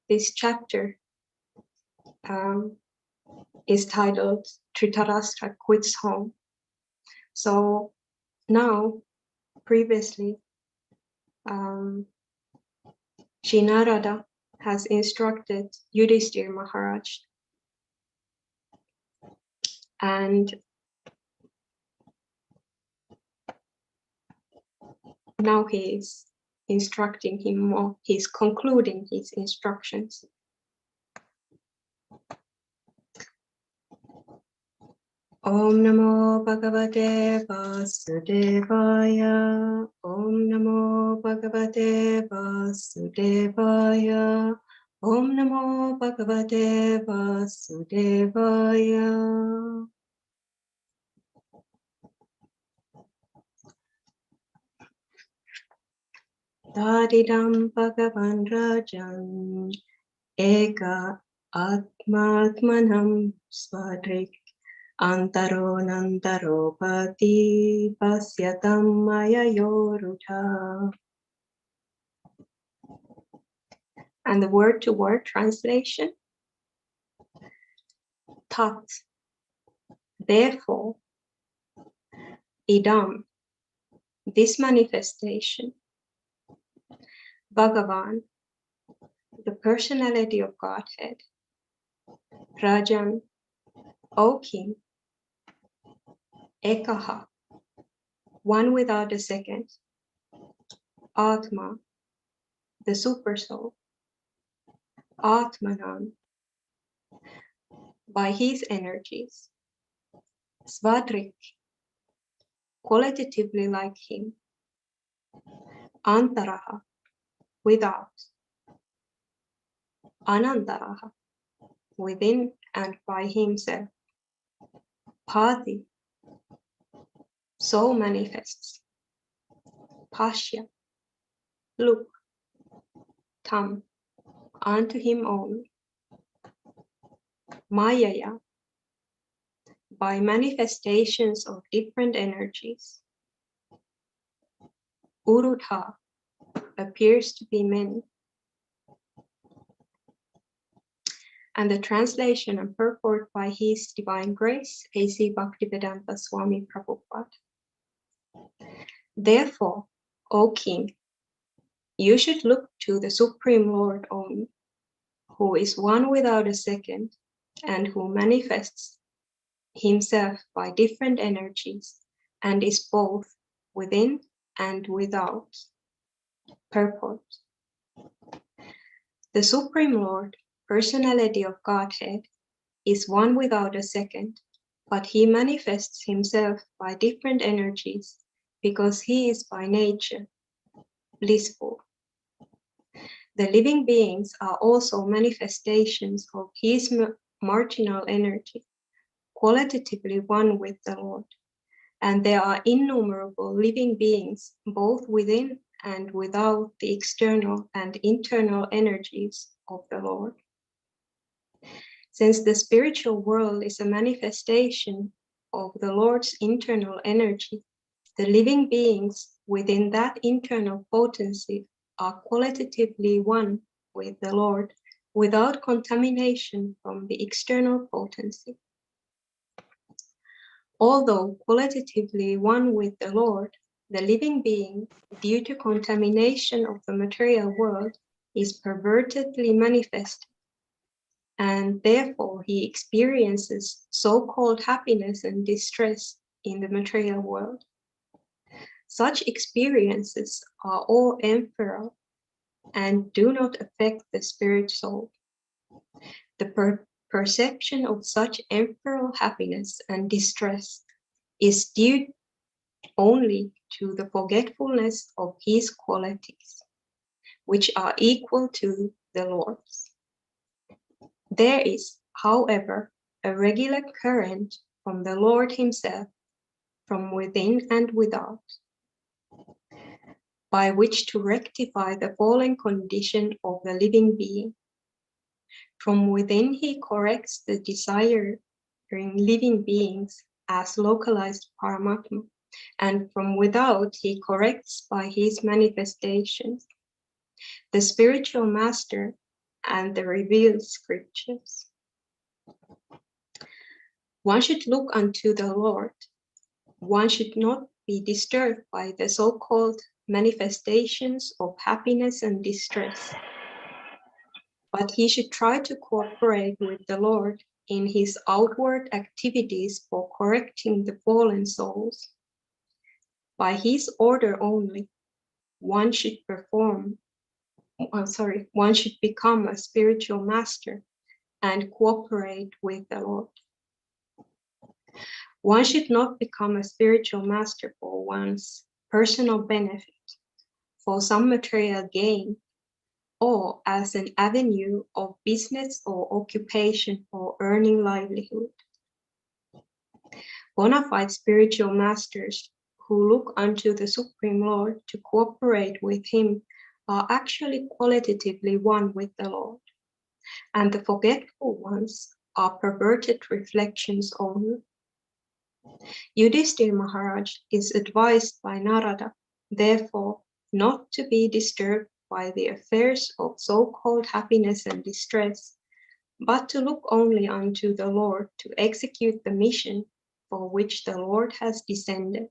this chapter is titled Dhritarashtra Quits Home. So now, previously, Shri Narada has instructed Yudhishthira Maharaj, and now he is instructing him more. He's concluding his instructions. Om Namo Bhagavate Vasudevaya. Om Namo Bhagavate Vasudevaya. Om Namo Bhagavate Vasudevaya. Tadidam Bhagavan Rajan Eka Atmatmanam Svadrik Antaro Nantaro Pati Pasyatam Maya Yorudha. And the word-to-word translation: Tat, therefore, idam, this manifestation, Bhagavan, the personality of Godhead, Rajan, O King, Ekaha, one without a second, Atma, the Supersoul, Atmanan, by his energies, Svadrik, qualitatively like him, Antaraha, without, Anantaraha, within and by himself, Pati, so manifests, Pashya, look, Tam, unto him only, Mayaya, by manifestations of different energies, Urudha, appears to be many. And the translation and purport by His Divine Grace, A.C. Bhaktivedanta Swami Prabhupada. Therefore, O King, you should look to the Supreme Lord only, who is one without a second, and who manifests himself by different energies, and is both within and without. Purport. The Supreme Lord, personality of Godhead, is one without a second, but he manifests himself by different energies because he is by nature blissful. The living beings are also manifestations of his marginal energy, qualitatively one with the Lord, and there are innumerable living beings both within and without the external and internal energies of the Lord. Since the spiritual world is a manifestation of the Lord's internal energy, the living beings within that internal potency are qualitatively one with the Lord without contamination from the external potency. Although qualitatively one with the Lord, the living being, due to contamination of the material world, is pervertedly manifested, and therefore he experiences so-called happiness and distress in the material world. Such experiences are all ephemeral and do not affect the spirit soul. The perception of such ephemeral happiness and distress is due only to the forgetfulness of his qualities, which are equal to the Lord's. There is, however, a regular current from the Lord himself, from within and without, by which to rectify the fallen condition of the living being. From within he corrects the desiring living beings as localized Paramatma, and from without he corrects by his manifestations. The spiritual master and the revealed scriptures. One should look unto the Lord. One should not be disturbed by the so-called manifestations of happiness and distress, but he should try to cooperate with the Lord in his outward activities for correcting the fallen souls. By his order only, one should become a spiritual master and cooperate with the Lord. One should not become a spiritual master for one's personal benefit, for some material gain, or as an avenue of business or occupation for earning livelihood. Bona fide spiritual masters who look unto the Supreme Lord to cooperate with him are actually qualitatively one with the Lord, and the forgetful ones are perverted reflections only. Yudhishthira Maharaj is advised by Narada, therefore, not to be disturbed by the affairs of so-called happiness and distress, but to look only unto the Lord to execute the mission for which the Lord has descended.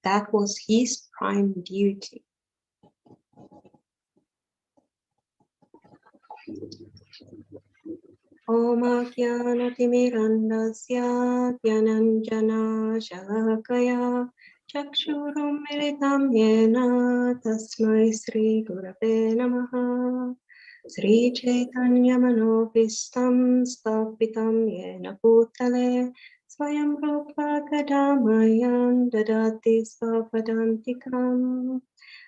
That was his prime duty. Om Jnanatirandasya Dhyananjana Shalakaya Chakshurum Militam Yena Tasmai Sri Gurave Namaha Sri Chaitanya Manopistam Stapitam Yena Bhutale Swayam Rupa Kadamayan Dadati Svapadantikam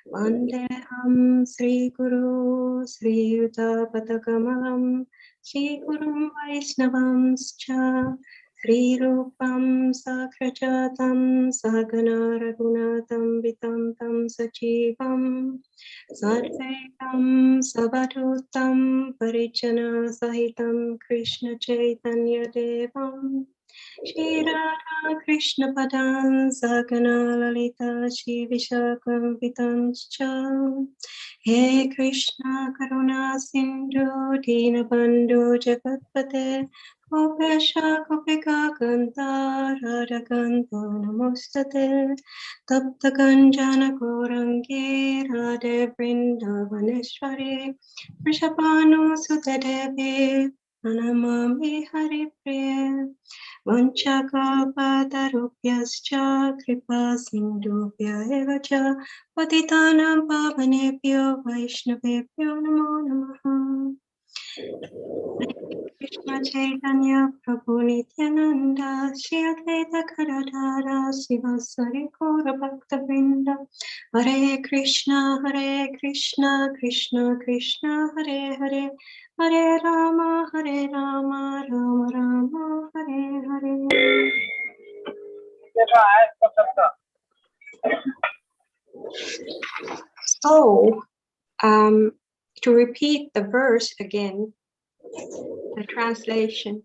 Vandeham Sri Guru Sri Yuta Patakalam Sri Gurum Vaisnavamscha Sri Rupam Sakrajatam Sagana Raghunatam Vitam Tam Sachivam Sarvetam Savadutam Parijana Sahitam Krishna Chaitanya Devam Shri Radha Krishna Padan Sagana Lalita Shri Vishakam Vitamscha He Krishna Karuna Sindhu Dinabandhu Jagatpate Gopesha Gopika Kanta Radha Kanta Namustate Tapta Kanjana Gorangi Radhe Vrindavaneshwari Vrishabhanu Sutadevi Pranamami Hari Priya Vanchakapatarubhyascha kripa sindhubhya eva cha patitanam pavanebhyo vaishnavebhyo namo namaha. Krishna Chaitanya Prabhu Nityananda Shri Advaita Gadadhara Sivasari Gaura Bhakta-vrinda Hare Krishna Krishna Krishna Hare Hare Hare Rama Rama Rama Hare Hare. So, to repeat the verse again, the translation.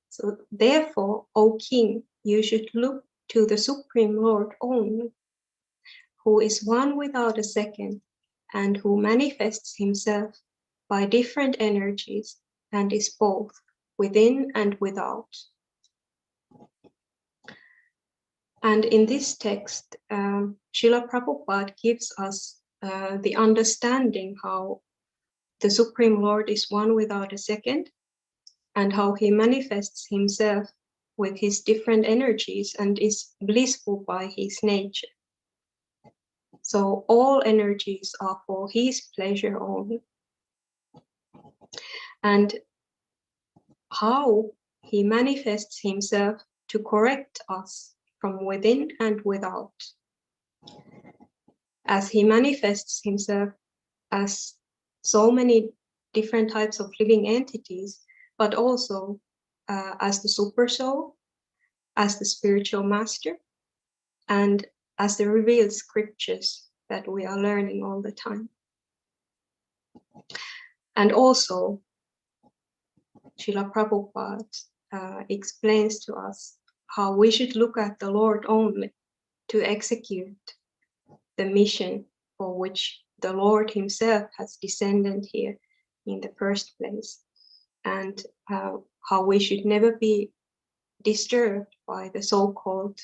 So, therefore, O King, you should look to the Supreme Lord only, who is one without a second, and who manifests himself by different energies and is both within and without. And in this text, Srila Prabhupada gives us the understanding how the Supreme Lord is one without a second, and how he manifests himself with his different energies and is blissful by his nature. So all energies are for his pleasure only. And how he manifests himself to correct us from within and without. As he manifests himself as so many different types of living entities, but also as the super soul, as the spiritual master, and as the revealed scriptures that we are learning all the time. And also, Srila Prabhupada explains to us how we should look at the Lord only to execute the mission for which the Lord himself has descended here in the first place, and how we should never be disturbed by the so-called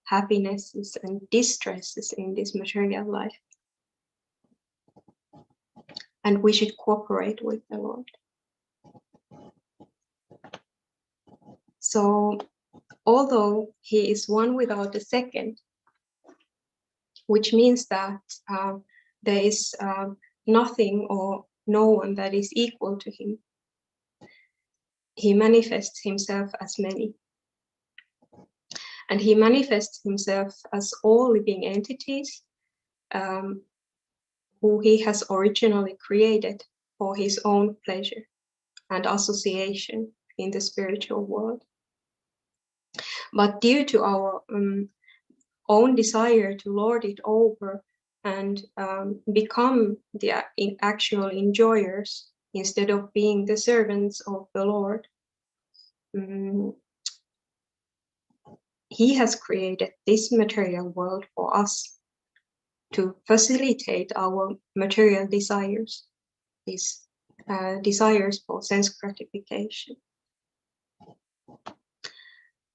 happinesses and distresses in this material life. And we should cooperate with the Lord. So, although he is one without a second, which means that there is nothing or no one that is equal to him, he manifests himself as many. And he manifests himself as all living entities who he has originally created for his own pleasure and association in the spiritual world. But due to our own desire to lord it over and become the actual enjoyers instead of being the servants of the Lord, he has created this material world for us to facilitate our material desires, these desires for sense gratification.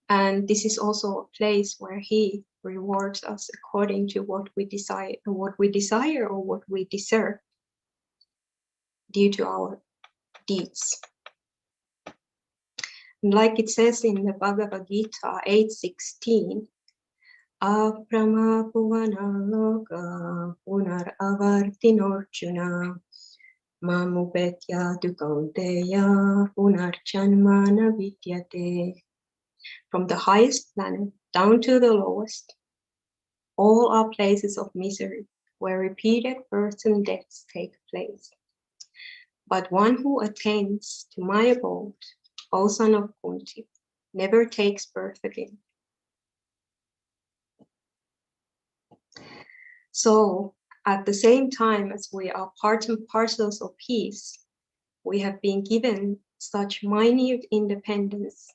And this is also a place where he rewards us according to what we desire or what we deserve due to our deeds. And like it says in the Bhagavad Gita 8:16, Aprama puvana loka punar avartinorjuna mamupetya dukaunteya punar chanmana vidyate. From the highest planet down to the lowest, all are places of misery where repeated births and deaths take place. But one who attains to my abode, O son of Kunti, never takes birth again. So, at the same time as we are part and parcels of peace, we have been given such minute independence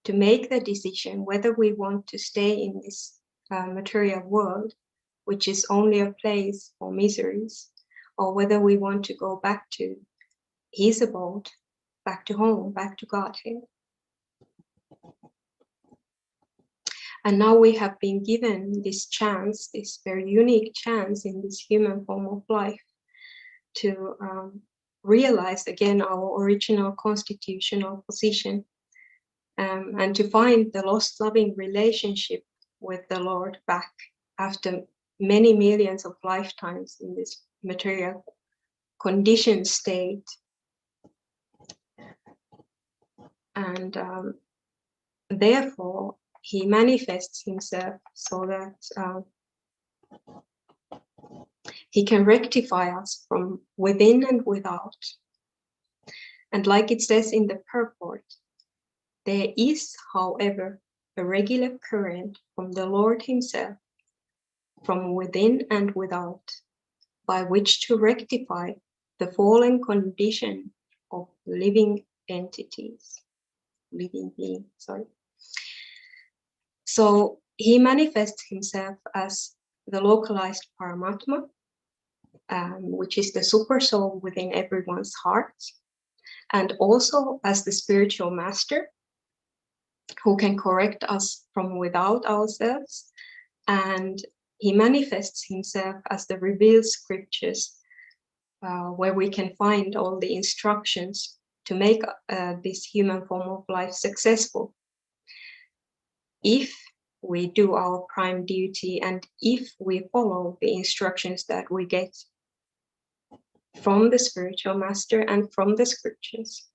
to make the decision whether we want to stay in this material world, which is only a place for miseries, or whether we want to go back to his abode, back to home, back to Godhead. And now we have been given this chance, this very unique chance in this human form of life to realize again our original constitutional position and to find the lost loving relationship with the Lord back after many millions of lifetimes in this material conditioned state. And therefore, he manifests himself so that he can rectify us from within and without. And like it says in the purport, there is, however, a regular current from the Lord himself, from within and without, by which to rectify the fallen condition of living entities, living beings, sorry. So he manifests himself as the localized Paramatma, which is the super soul within everyone's heart, and also as the spiritual master who can correct us from without ourselves. And he manifests himself as the revealed scriptures, where we can find all the instructions to make this human form of life successful, if we do our prime duty and if we follow the instructions that we get from the spiritual master and from the scriptures.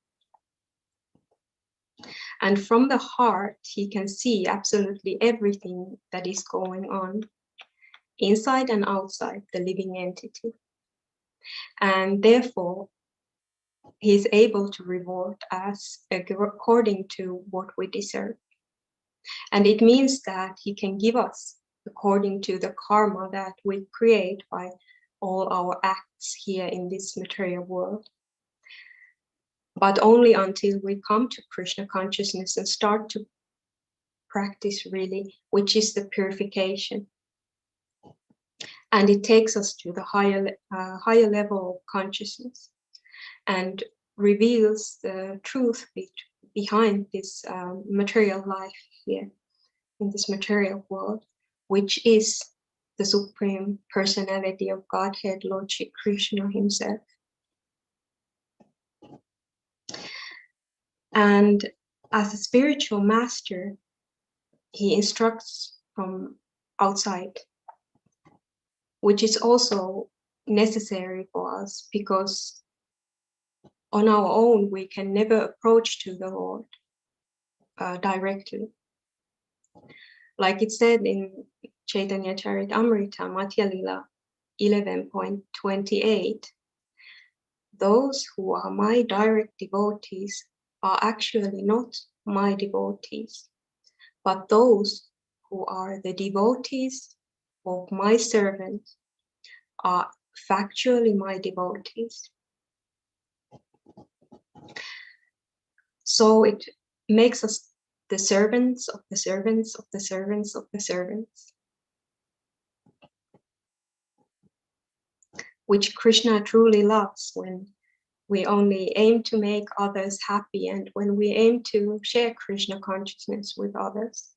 And from the heart, he can see absolutely everything that is going on inside and outside the living entity. And therefore, he is able to reward us according to what we deserve. And it means that he can give us according to the karma that we create by all our acts here in this material world. But only until we come to Krishna consciousness and start to practice really, which is the purification. And it takes us to the higher level of consciousness. and reveals the truth behind this material life here in this material world, which is the Supreme Personality of Godhead, Lord Shri Krishna himself. And as a spiritual master, he instructs from outside, which is also necessary for us, because on our own we can never approach to the Lord directly. Like it said in Chaitanya Charitamrita, Madhya Lila 11.28, those who are my direct devotees are actually not my devotees, but those who are the devotees of my servants are factually my devotees. So it makes us the servants of the servants of the servants of the servants, which Krishna truly loves when we only aim to make others happy and when we aim to share Krishna consciousness with others.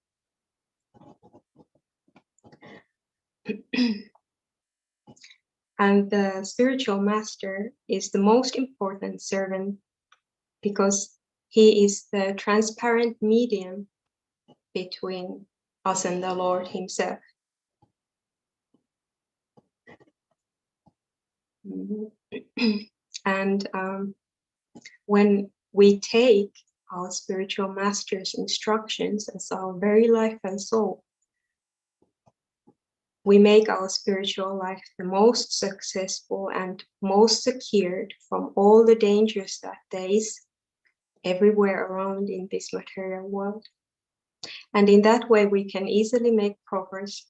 And the spiritual master is the most important servant because he is the transparent medium between us and the Lord himself. And when we take our spiritual master's instructions as our very life and soul, we make our spiritual life the most successful and most secured from all the dangers that there is everywhere around in this material world. And in that way, we can easily make progress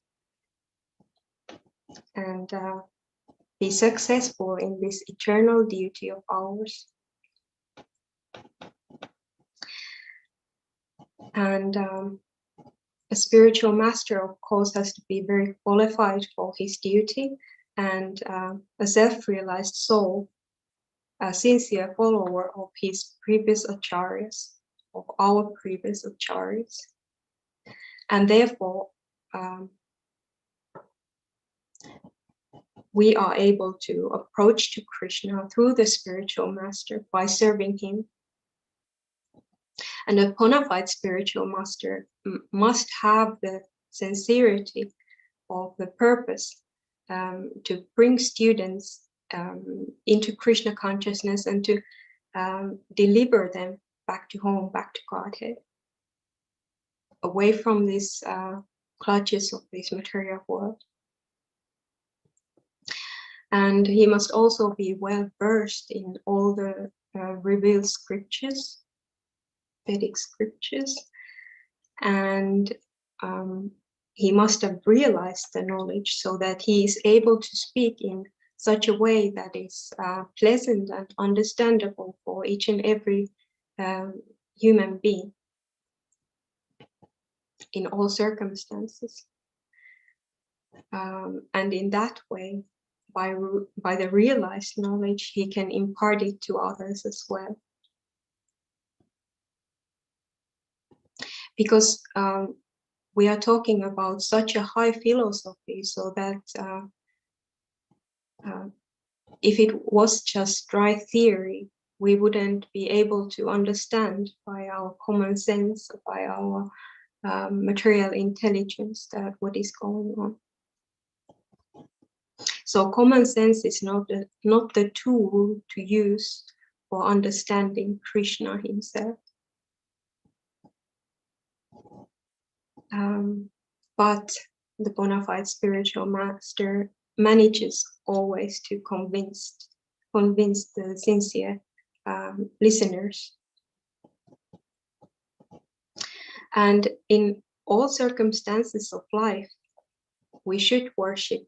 and be successful in this eternal duty of ours. And a spiritual master, of course, has to be very qualified for his duty, and a self-realized soul, a sincere follower of his previous acharyas, of our previous acharyas. And therefore, we are able to approach to Krishna through the spiritual master by serving him. And a bona fide spiritual master must have the sincerity of the purpose to bring students into Krishna consciousness and to deliver them back to home, back to Godhead, away from these clutches of this material world. And he must also be well versed in all the revealed scriptures, Vedic scriptures, and he must have realized the knowledge so that he is able to speak in such a way that is pleasant and understandable for each and every human being in all circumstances. And in that way, by the realized knowledge, he can impart it to others as well. Because we are talking about such a high philosophy, so that if it was just dry theory, we wouldn't be able to understand by our common sense, by our material intelligence, that what is going on. So common sense is not the tool to use for understanding Krishna himself. But the bona fide spiritual master manages always to convince the sincere listeners. And in all circumstances of life, we should worship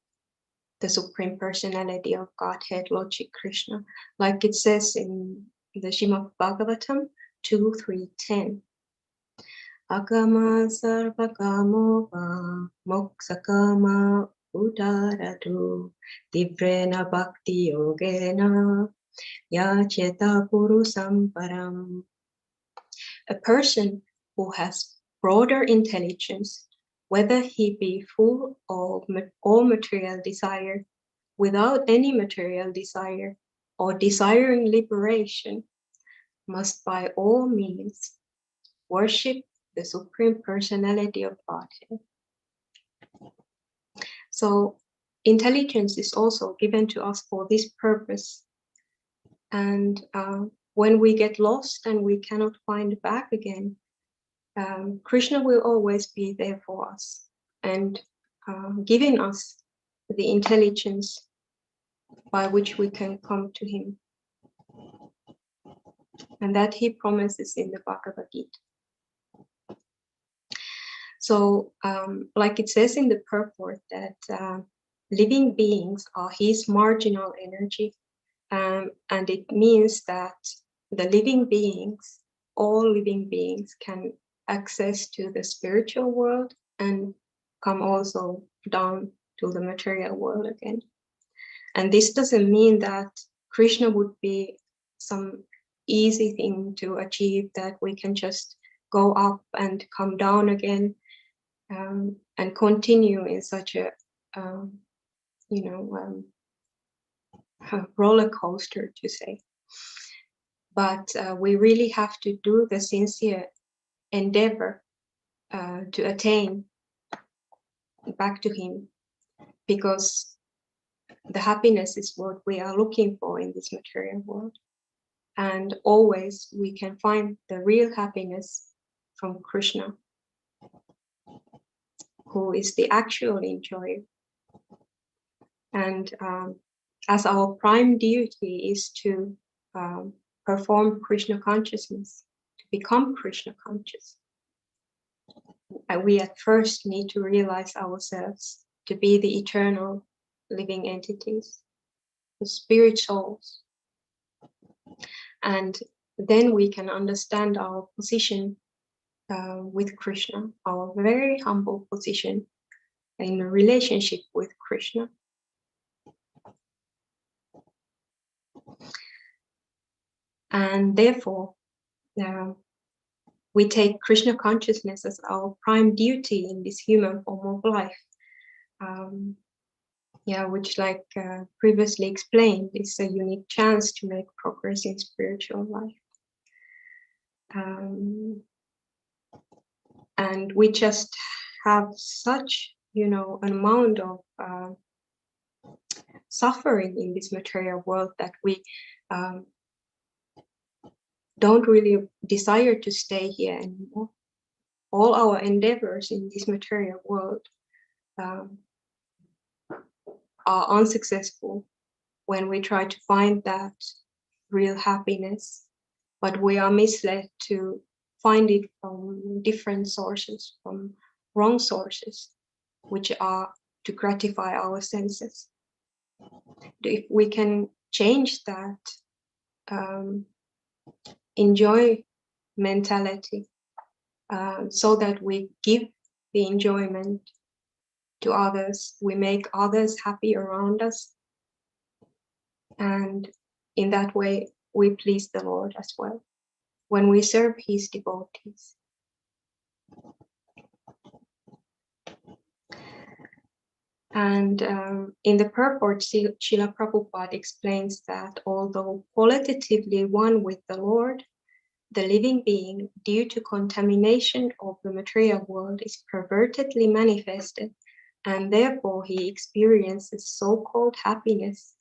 the Supreme Personality of Godhead, Lord Shri Krishna, like it says in the Śrīmad-Bhāgavatam 2.3.10. Agama sarvakamo va moksakama udaradu divrena bhakti yogena Yacheta purusam param. A person who has broader intelligence, whether he be full of all material desire, without any material desire, or desiring liberation, must by all means worship the Supreme Personality of Godhead. So intelligence is also given to us for this purpose. And when we get lost and we cannot find back again, Krishna will always be there for us and giving us the intelligence by which we can come to him. And that he promises in the Bhagavad Gita. So, like it says in the purport that living beings are his marginal energy, and it means that the living beings, all living beings, can access to the spiritual world and come also down to the material world again. And this doesn't mean that Krishna would be some easy thing to achieve, that we can just go up and come down again. And continue in such a, a roller coaster, to say. But we really have to do the sincere endeavor to attain back to him, because the happiness is what we are looking for in this material world. And always we can find the real happiness from Krishna, who is the actual enjoyer. And as our prime duty is to perform Krishna consciousness, to become Krishna conscious, we at first need to realize ourselves to be the eternal living entities, the spirit souls. And then we can understand our position with Krishna, our very humble position in a relationship with Krishna. And therefore, we take Krishna consciousness as our prime duty in this human form of life. Which, like previously explained, is a unique chance to make progress in spiritual life. And we just have such, an amount of suffering in this material world that we don't really desire to stay here anymore. All our endeavors in this material world are unsuccessful when we try to find that real happiness, but we are misled to find it from different sources, from wrong sources, which are to gratify our senses. If we can change that enjoy mentality so that we give the enjoyment to others, we make others happy around us, and in that way we please the Lord as well when we serve his devotees. And in the purport, Srila Prabhupada explains that although qualitatively one with the Lord, the living being, due to contamination of the material world, is pervertedly manifested, and therefore he experiences so-called happiness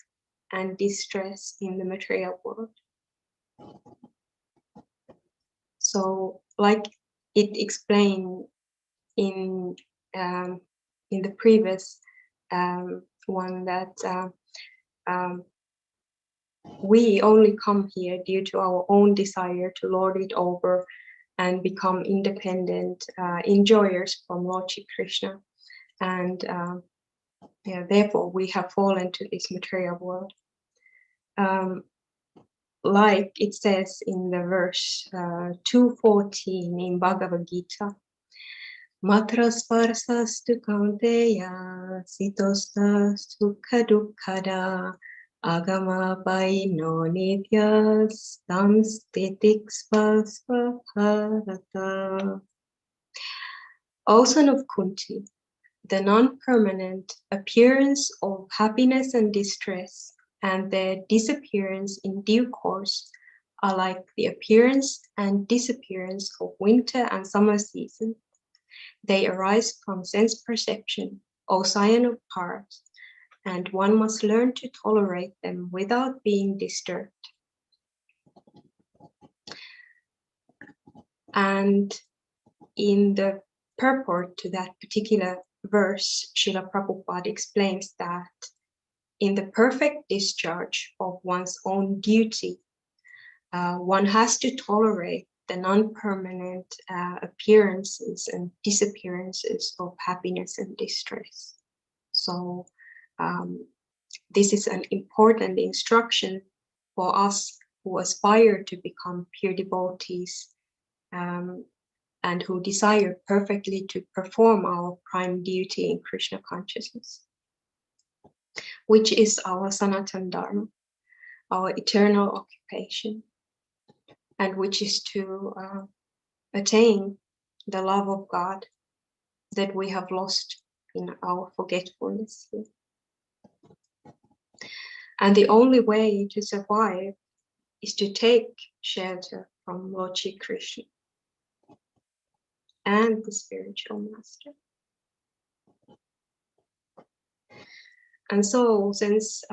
and distress in the material world. So, like it explained in the previous one, that we only come here due to our own desire to lord it over and become independent enjoyers from Lord Shri Krishna. And therefore we have fallen to this material world. Like it says in the verse 214 in Bhagavad Gita, Matra sparsastu kaunteya sitosta sukha dukkada Agama Baino Nityas Tamstitiksvasvabharata. O son of Kunti, the non-permanent appearance of happiness and distress and their disappearance in due course are like the appearance and disappearance of winter and summer season. They arise from sense perception, O scion of parts, and one must learn to tolerate them without being disturbed. And in the purport to that particular verse, Srila Prabhupada explains that in the perfect discharge of one's own duty, one has to tolerate the non-permanent appearances and disappearances of happiness and distress. So this is an important instruction for us who aspire to become pure devotees and who desire perfectly to perform our prime duty in Krishna consciousness, which is our Sanatana Dharma, our eternal occupation, and which is to attain the love of God that we have lost in our forgetfulness here. And the only way to survive is to take shelter from Lord Shri Krishna and the spiritual master. And so, since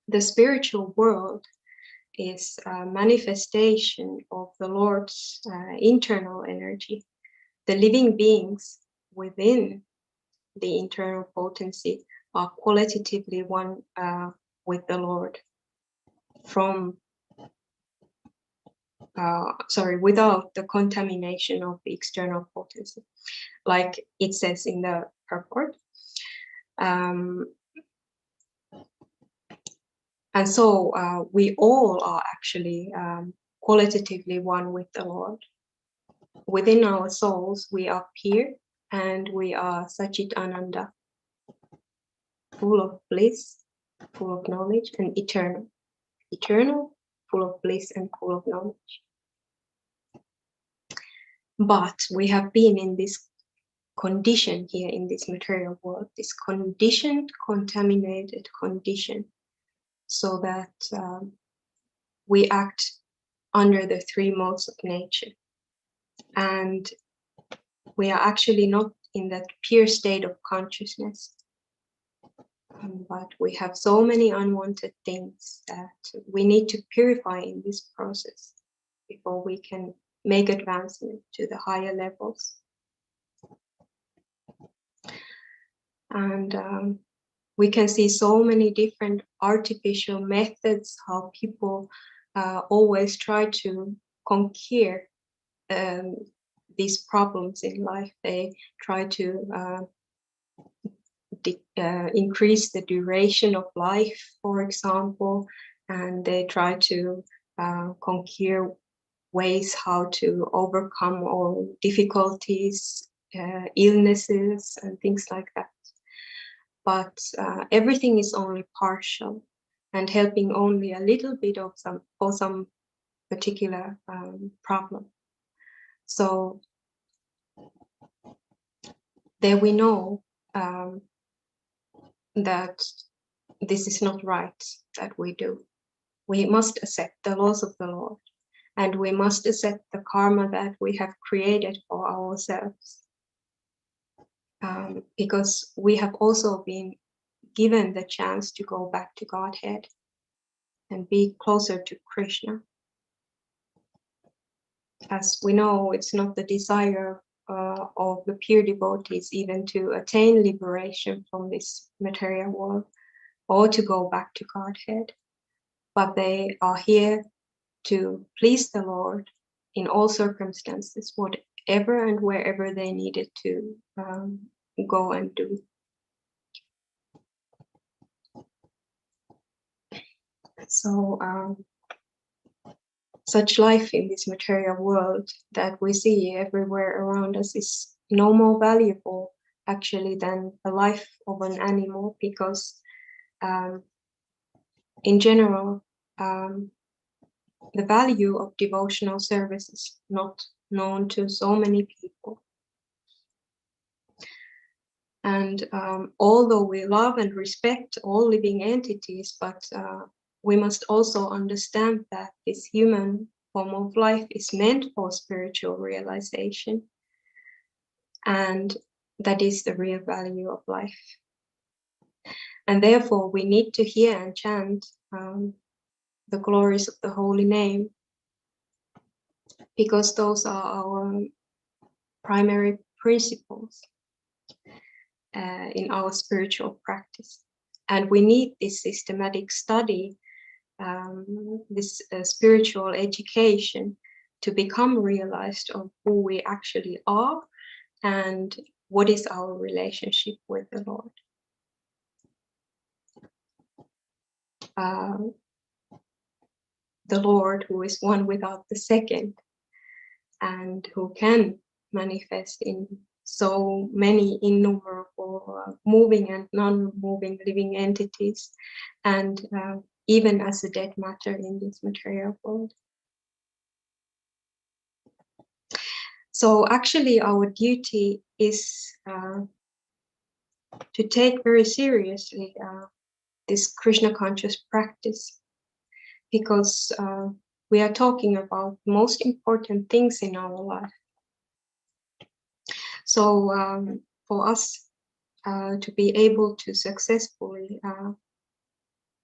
the spiritual world is a manifestation of the Lord's internal energy, the living beings within the internal potency are qualitatively one with the Lord without the contamination of the external potency, like it says in the purport. And so we all are actually qualitatively one with the Lord. Within our souls, we are pure and we are Sachit Ananda, full of bliss, full of knowledge, and eternal. Eternal, full of bliss and full of knowledge. But we have been in this condition here in this material world, this conditioned, contaminated condition, so that we act under the three modes of nature. And we are actually not in that pure state of consciousness. But we have so many unwanted things that we need to purify in this process before we can make advancement to the higher levels. And we can see so many different artificial methods how people always try to conquer these problems in life. They try to increase the duration of life, for example, and they try to conquer ways how to overcome all difficulties, illnesses, and things like that. But everything is only partial and helping only a little bit of some particular problem. So there we know that this is not right that we do. We must accept the laws of the Lord, and we must accept the karma that we have created for ourselves. Because we have also been given the chance to go back to Godhead and be closer to Krishna. As we know, it's not the desire of the pure devotees even to attain liberation from this material world or to go back to Godhead, but they are here to please the Lord in all circumstances, whatever and wherever they needed to go and do. So such life in this material world that we see everywhere around us is no more valuable actually than the life of an animal, because in general, the value of devotional service is not known to so many people. And although we love and respect all living entities, but we must also understand that this human form of life is meant for spiritual realization. And that is the real value of life. And therefore, we need to hear and chant the glories of the holy name, because those are our primary principles in our spiritual practice. And we need this systematic study, this spiritual education, to become realized of who we actually are and what is our relationship with the Lord. The Lord who is one without the second, and who can manifest in so many innumerable moving and non-moving living entities, and even as a dead matter in this material world. So actually our duty is to take very seriously this Krishna conscious practice, because we are talking about the most important things in our life. So for us to be able to successfully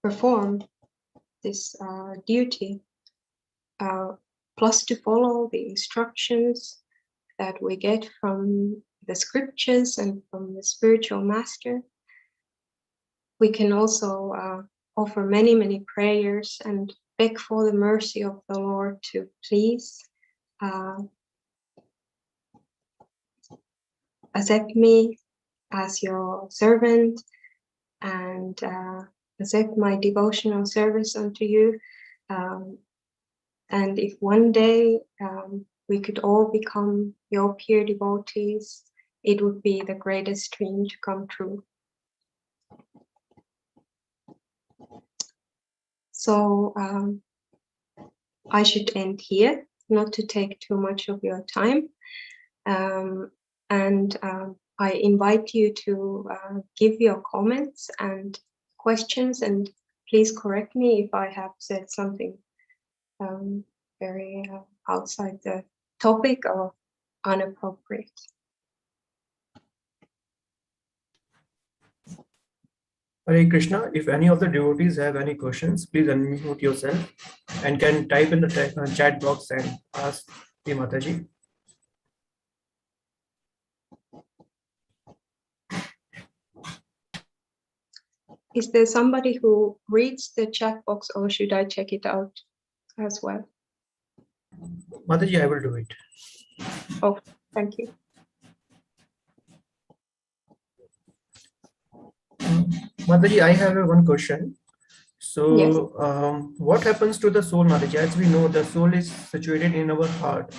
perform this duty, plus to follow the instructions that we get from the scriptures and from the spiritual master, we can also offer many, many prayers and beg for the mercy of the Lord to please accept me as your servant, and accept my devotional service unto you. And if one day we could all become your pure devotees, it would be the greatest dream to come true. So I should end here, not to take too much of your time. And I invite you to give your comments and questions, and please correct me if I have said something very outside the topic or inappropriate. Hare Krishna, if any of the devotees have any questions, please unmute yourself and can type in the chat box and ask the Mataji. Is there somebody who reads the chat box, or should I check it out as well? Mataji, I will do it. Oh, thank you. Mataji, I have one question. So, yes. What happens to the soul, Mataji? As we know, the soul is situated in our heart.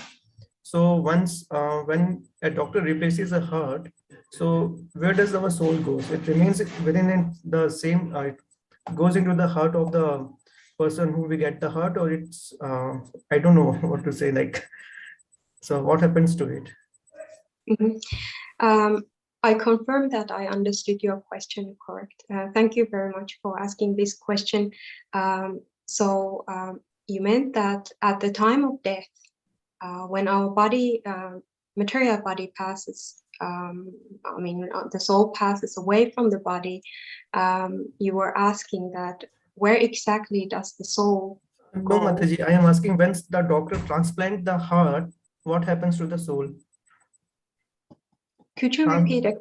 So, once when a doctor replaces a heart, so where does our soul go? It remains within the same. It goes into the heart of the person who we get the heart, or it's I don't know what to say. Like, so what happens to it? Mm-hmm. I confirm that I understood your question correct. Thank you very much for asking this question. So you meant that at the time of death, when our body, material body passes, the soul passes away from the body, you were asking that where exactly does the soul go? No, Mataji, I am asking, when the doctor transplant the heart, what happens to the soul? Could you repeat it?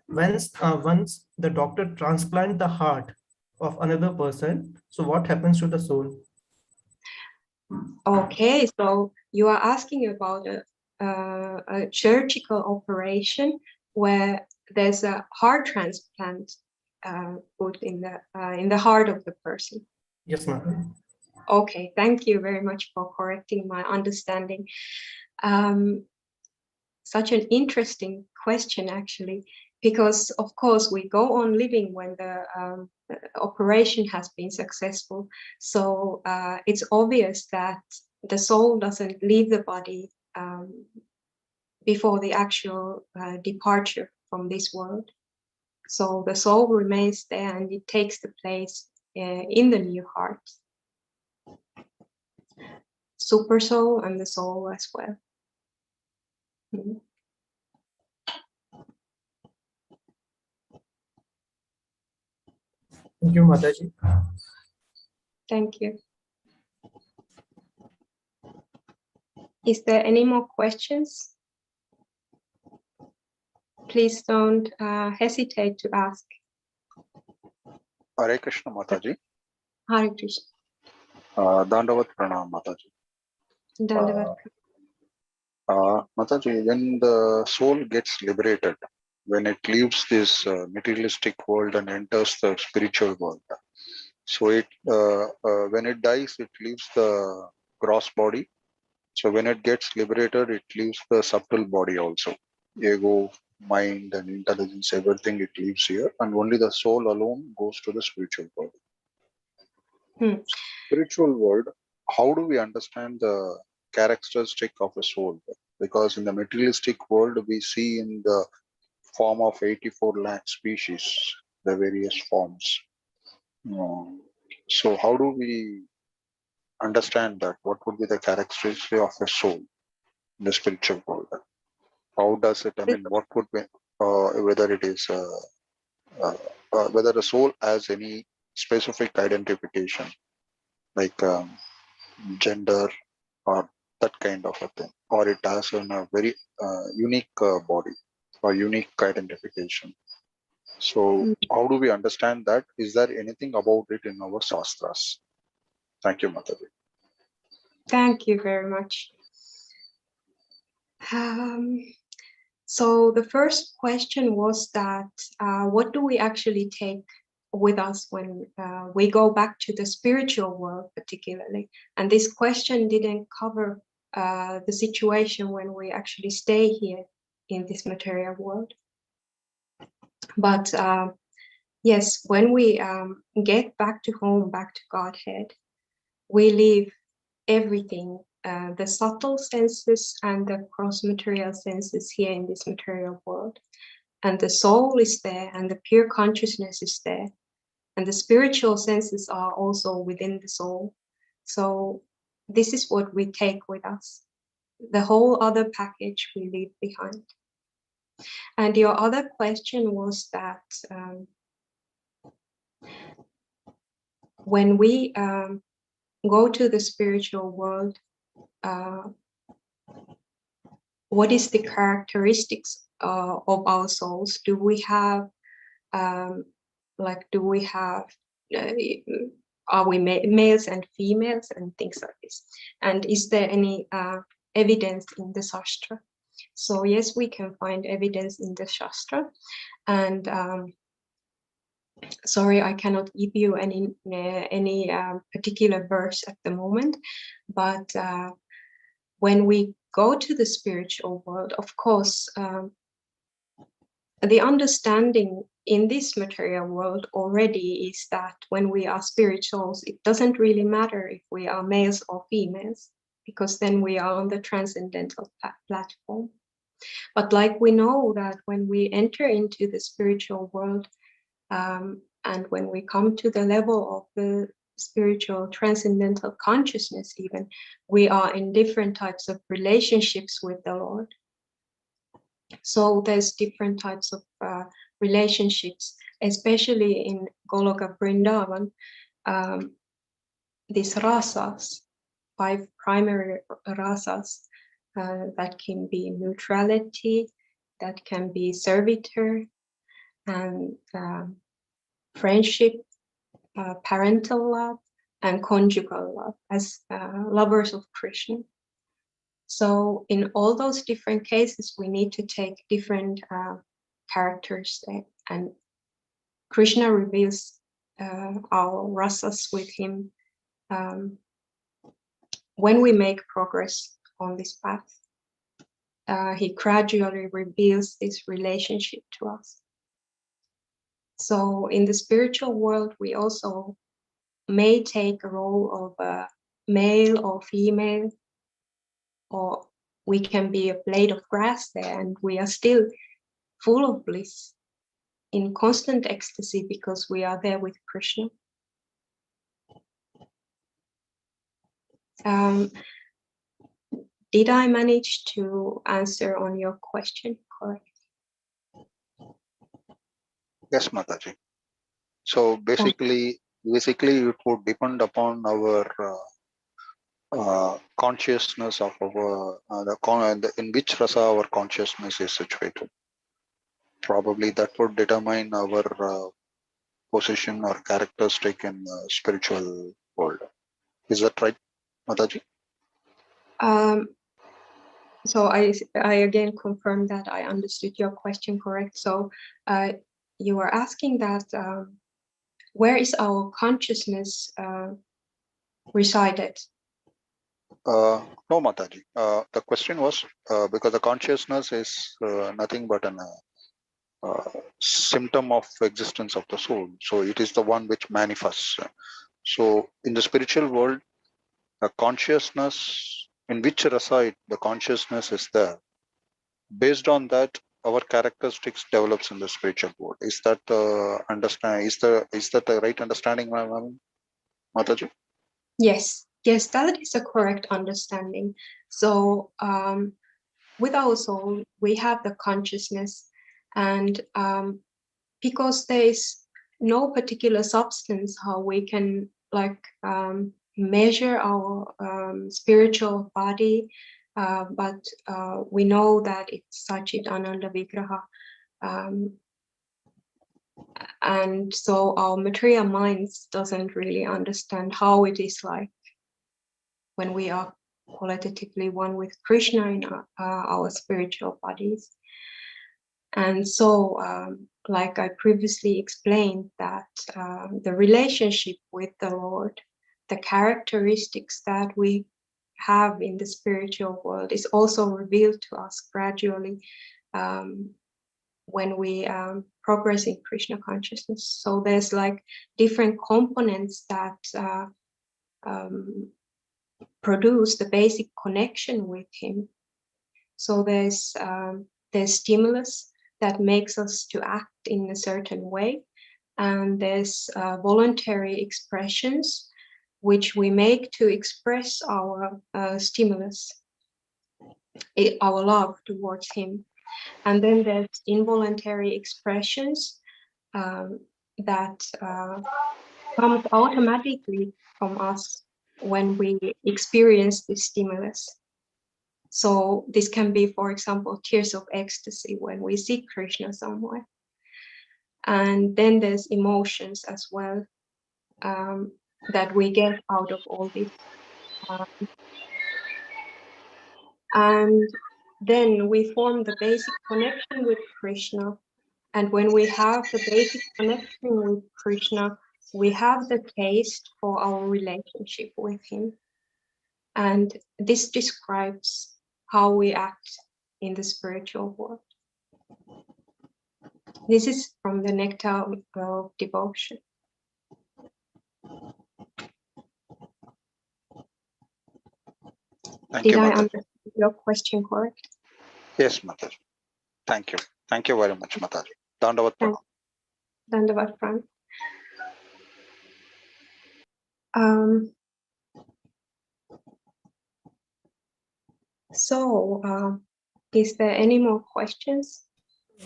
Once the doctor transplant the heart of another person, so what happens to the soul? Okay, so you are asking about a surgical operation where there's a heart transplant put in the heart of the person. Yes, ma'am. Okay, thank you very much for correcting my understanding. Such an interesting question, actually. because of course we go on living when the operation has been successful. So it's obvious that the soul doesn't leave the body before the actual departure from this world. So the soul remains there and it takes the place in the new heart. Super soul and the soul as well. Mm. Thank you, Mataji. Thank you. Is there any more questions? Please don't hesitate to ask. Hare Krishna, Mataji. Hare Krishna. Dandavat Pranam, Mataji. Dandavat. Mataji, when the soul gets liberated, when it leaves this materialistic world and enters the spiritual world, so it when it dies, it leaves the gross body. So when it gets liberated, it leaves the subtle body also. Ego, mind, and intelligence, everything it leaves here, and only the soul alone goes to the spiritual world. Spiritual world, how do we understand the characteristic of a soul? Because in the materialistic world, we see in the form of 84 lakh species, the various forms. So how do we understand that? What would be the characteristic of a soul in the spiritual world? How does it, I mean, what would be, whether it is, whether the soul has any specific identification, like gender or that kind of a thing, or it has a very unique body or unique identification. So how do we understand that? Is there anything about it in our shastras? Thank you, Mataji. Thank you very much. So the first question was that what do we actually take with us when we go back to the spiritual world particularly? And this question didn't cover the situation when we actually stay here in this material world. But yes, when we get back to home, back to Godhead, we leave everything, the subtle senses and the cross-material senses here in this material world. And the soul is there and the pure consciousness is there. And the spiritual senses are also within the soul. So this is what we take with us. The whole other package we leave behind. And your other question was that when we go to the spiritual world, what is the characteristics of our souls? Do we have, are we males and females and things like this? And is there any evidence in the Shastra? So yes, we can find evidence in the Shastra. And sorry, I cannot give you any particular verse at the moment, but when we go to the spiritual world, of course, the understanding in this material world already is that when we are spirituals, it doesn't really matter if we are males or females, because then we are on the transcendental platform. But like we know that when we enter into the spiritual world, and when we come to the level of the spiritual transcendental consciousness even, we are in different types of relationships with the Lord. So there's different types of relationships, especially in Goloka Vrindavan, these rasas, 5 primary rasas, that can be neutrality, that can be servitor, and friendship, parental love, and conjugal love as lovers of Krishna. So in all those different cases, we need to take different characters there. And Krishna reveals our rasas with him when we make progress on this path. He gradually reveals this relationship to us. So in the spiritual world, we also may take a role of a male or female, or we can be a blade of grass there, and we are still full of bliss, in constant ecstasy, because we are there with Krishna. Did I manage to answer on your question correct? Yes, Mataji. So basically it would depend upon our consciousness of our in which rasa our consciousness is situated. Probably that would determine our position or characteristic in the spiritual world. Is that right, Mataji? So I again confirm that I understood your question correct. So you are asking that where is our consciousness resided? No, Mataji. The question was because the consciousness is nothing but an symptom of existence of the soul. So it is the one which manifests. So in the spiritual world, the consciousness in which rasa the consciousness is there. Based on that, our characteristics develops in the spiritual world. Is that understand? Is that the right understanding, Mataji? Yes, that is a correct understanding. So with our soul, we have the consciousness, and because there is no particular substance how we can measure our spiritual body, but we know that it's Sachit Ananda Vigraha. And so our material minds doesn't really understand how it is like when we are qualitatively one with Krishna in our spiritual bodies. And so, like I previously explained, that the relationship with the Lord, the characteristics that we have in the spiritual world is also revealed to us gradually when we progress in Krishna consciousness. So there's like different components that produce the basic connection with him. So there's stimulus that makes us to act in a certain way, and there's voluntary expressions which we make to express our stimulus, our love towards him. And then there's involuntary expressions that come automatically from us when we experience this stimulus. So this can be, for example, tears of ecstasy when we see Krishna somewhere. And then there's emotions as well that we get out of all this. And then we form the basic connection with Krishna. And when we have the basic connection with Krishna, we have the taste for our relationship with him. And this describes how we act in the spiritual world. This is from the Nectar of Devotion. Did I understand your question correct? Yes, Mataji. Thank you. Thank you very much, Mataji. Dandavat Pranam. Dandavat Pranam. So, is there any more questions?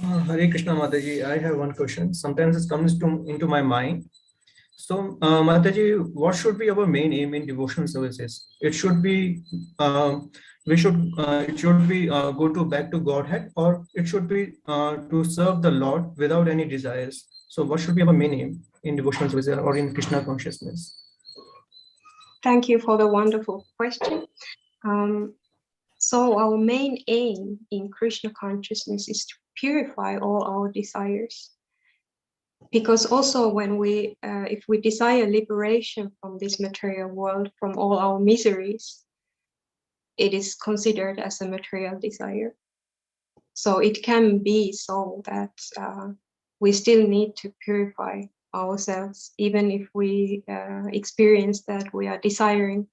Hare Krishna, Mataji. I have one question. Sometimes it comes into my mind. So, Mataji, what should be our main aim in devotional services? It should be it should be go to back to Godhead, or it should be to serve the Lord without any desires. So, what should be our main aim in devotional services or in Krishna consciousness? Thank you for the wonderful question. So our main aim in Krishna consciousness is to purify all our desires. Because also when we, if we desire liberation from this material world, from all our miseries, it is considered as a material desire. So it can be so that we still need to purify ourselves, even if we experience that we are desiring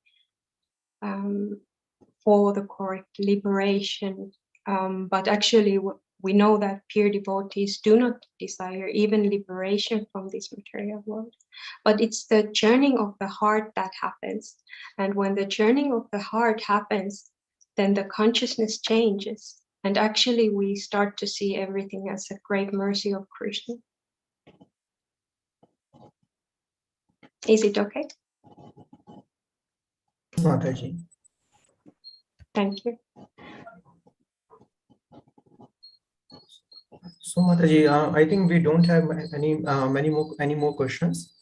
for the correct liberation. But actually, we know that pure devotees do not desire even liberation from this material world. But it's the churning of the heart that happens. And when the churning of the heart happens, then the consciousness changes. And actually, we start to see everything as a great mercy of Krishna. Is it okay? Mataji. Thank you. So Mataji, I think we don't have any more questions.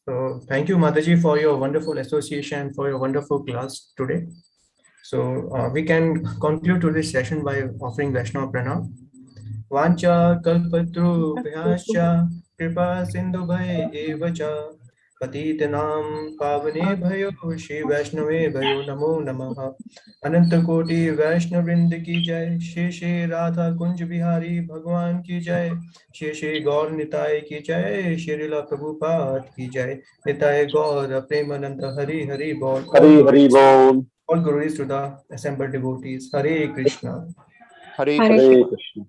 So thank you, Mataji, for your wonderful association, for your wonderful class today. So we can conclude today's session by offering Vaishnava Pranam. Vancha kalpatru vyascha kripa sindhu bhai evacha patitanam pavane bhayo Shri Vaishnave bhayo namo namaha. Ananta koti Vaishnav Vrinda ki jai, Shri Shri Radha Kunj Bihari Bhagwan ki jai, Shri Shri Gaur Nitai ki jai, Shri Lila Prabhupada ki jai, Nitai Gaur Premananda Hari Hari Bol. Hari Hari Bol. All glories to the assembled devotees. Hare Krishna. Hare Krishna.